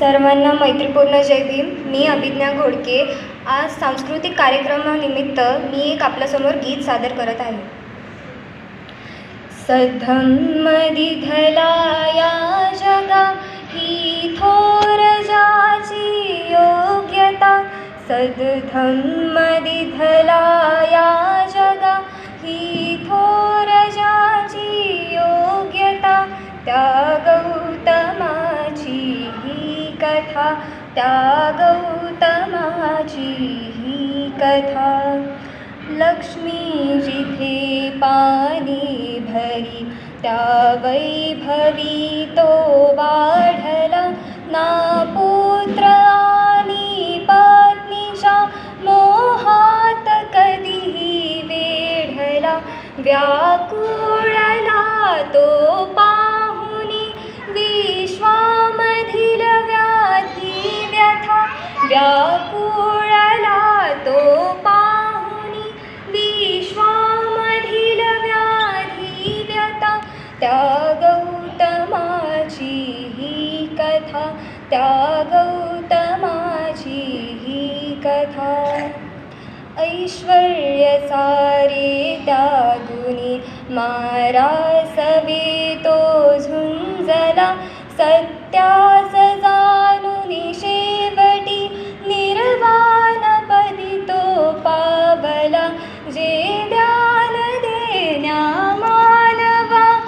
सर्वांना मैत्रीपूर्ण जय भीम. मी अभिज्ञा घोडके. आज सांस्कृतिक कार्यक्रमानिमित्त मी एक आपल्यासमोर गीत सादर करत आहे. सद्धम्मदिधला या जगा ही थोर जाची योग्यता. सद्धम्मदिधला या जगा ही थोर जाची योग्यता. त्या गौतमाची ही कथा, त्या गौतमाची ही कथा. लक्ष्मी जिथे पाणी भरी त्या वैभवी तो वाढला. ना पुत्र आणि पत्नीच्या मोहात कधीही वेढला. व्याकुळला तो पाहुनी विश्वामधील व्याधी व्यथा. व्याकुळला तो पाहुनी विश्वामधील व्याधी व्यथा. त्या गौतमाची ही कथा, त्या गौतमाची ही कथा. ऐश्वर्य सारे त्यागुनी मारासवे तो झुंजला. सत्यास जाणूनी शेवटी निर्वाणपदी तो पावला. जे ज्ञान देण्या मानवा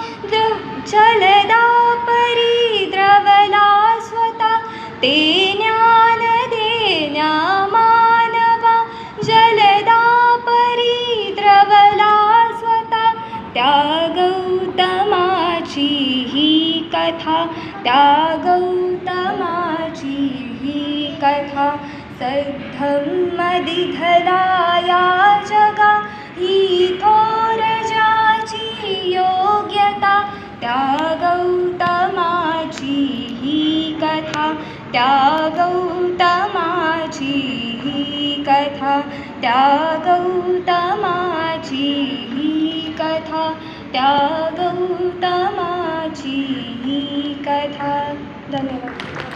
जलदा परी द्रवला स्वतः. ते ज्ञान देण्या मानवा जलदा परी द्रवला स्वतः. त्या गौतमाची ही कथा, त्या गौतमाची ही कथा. सद्धम्मदिधला या जगा ही थोर जाची योग्यता. त्या गौतमाची ही कथा, त्या गौतमाची ही कथा. त्या गौतमाची ही कथा, त्या गौतमाची ही कथा. धन्यवाद.